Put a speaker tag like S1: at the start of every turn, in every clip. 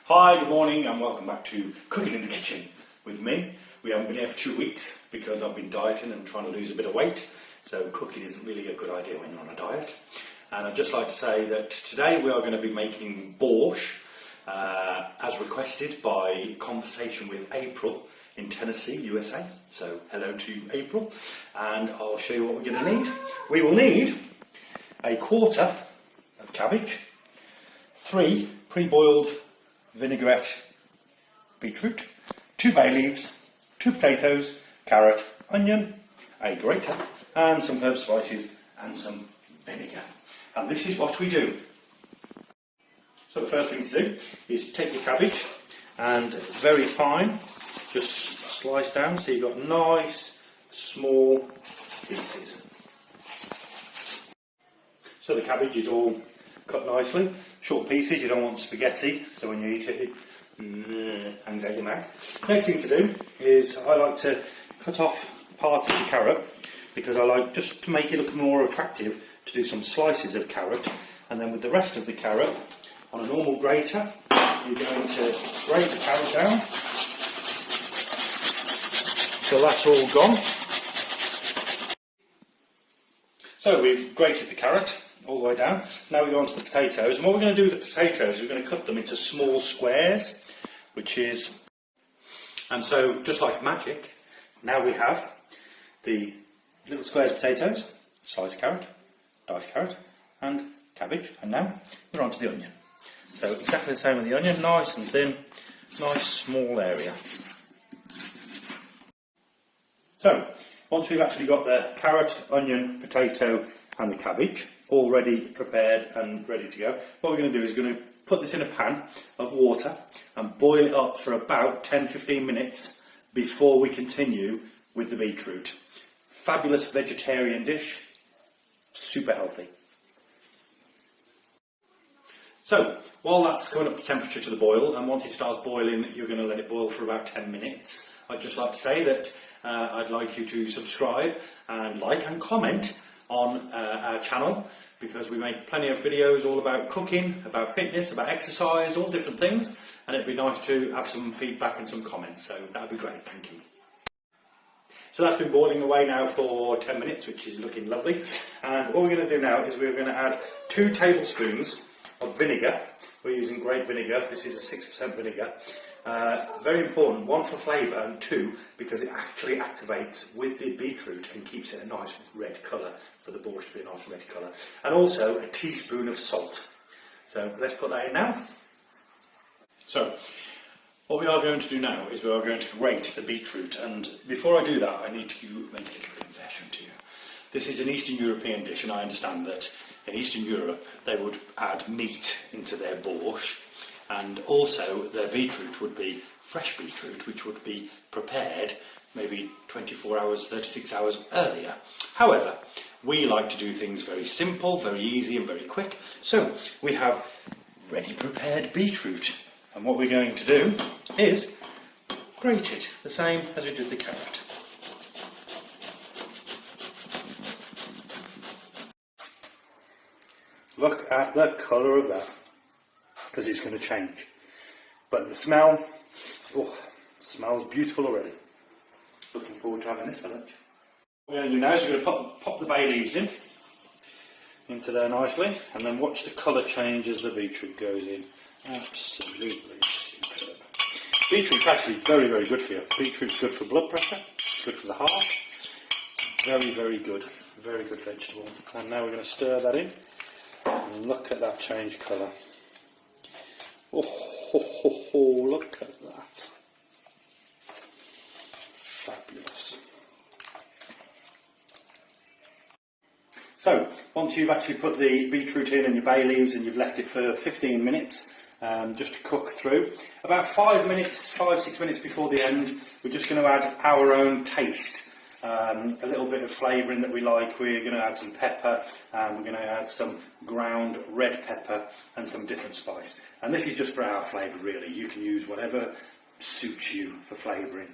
S1: Hi, good morning and welcome back to Cooking in the Kitchen with me. We haven't been here for 2 weeks because I've been dieting and trying to lose a bit of weight, so cooking isn't really a good idea when you're on a diet. And I'd just like to say that today we are going to be making borscht as requested by conversation with April in Tennessee, USA. So hello to April, and I'll show you what we're going to need. We will need a quarter of cabbage, 3 pre-boiled vinaigrette beetroot, 2 bay leaves, 2 potatoes, carrot, onion, a grater, and some herb spices and some vinegar. And this is what we do. So the first thing to do is take your cabbage and very fine, just slice down so you've got nice small pieces. So the cabbage is all cut nicely, short pieces. You don't want spaghetti, so when you eat it, it hangs out your mouth. Next thing to do is I like to cut off part of the carrot because I like, just to make it look more attractive, to do some slices of carrot, and then with the rest of the carrot on a normal grater you're going to grate the carrot down till that's all gone. So we've grated the carrot all the way down. Now we go on to the potatoes, and what we're going to do with the potatoes, we're going to cut them into small squares, and so just like magic, now we have the little squares of potatoes, sliced carrot, diced carrot, and cabbage, and now we're on to the onion. So exactly the same with the onion, nice and thin, nice small area. So once we've actually got the carrot, onion, potato and the cabbage all ready, prepared and ready to go, what we're going to do is going to put this in a pan of water and boil it up for about 10-15 minutes before we continue with the beetroot. Fabulous vegetarian dish, super healthy. So while that's coming up to temperature to the boil, and once it starts boiling you're going to let it boil for about 10 minutes, I'd just like to say that I'd like you to subscribe and like and comment on our channel, because we make plenty of videos all about cooking, about fitness, about exercise, all different things, and it'd be nice to have some feedback and some comments, so that would be great, thank you. So that's been boiling away now for 10 minutes, which is looking lovely, and what we're going to do now is we're going to add 2 tablespoons of vinegar. We're using grape vinegar, this is a 6% vinegar. Very important, 1 for flavour and 2 because it actually activates with the beetroot and keeps it a nice red colour, for the borscht to be a nice red colour. And also a teaspoon of salt. So let's put that in now. So what we are going to do now is we are going to grate the beetroot, and before I do that I need to make a little confession to you. This is an Eastern European dish, and I understand that in Eastern Europe they would add meat into their borscht. And also their beetroot would be fresh beetroot, which would be prepared maybe 24 hours, 36 hours earlier. However, we like to do things very simple, very easy and very quick. So we have ready prepared beetroot. And what we're going to do is grate it, the same as we did the carrot. Look at the colour of that, because it's going to change. But the smell, smells beautiful already. Looking forward to having this for lunch. What we're going to do now is we're going to pop the bay leaves into there nicely, and then watch the colour change as the beetroot goes in. Absolutely superb. Beetroot's actually very, very good for you. Beetroot's good for blood pressure, it's good for the heart. It's very, very good vegetable. And now we're going to stir that in, and look at that change colour. Look at that. Fabulous. So, once you've actually put the beetroot in and your bay leaves and you've left it for 15 minutes just to cook through, about 5 minutes, 5-6 minutes before the end, we're just going to add our own taste. A little bit of flavouring that we like. We're going to add some pepper, and we're going to add some ground red pepper and some different spice. And this is just for our flavour really. You can use whatever suits you for flavouring.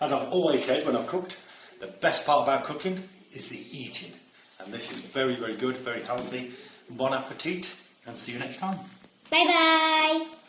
S1: As I've always said when I've cooked, the best part about cooking is the eating. And this is very, very good, very healthy. Bon appetit, and see you next time.
S2: Bye bye.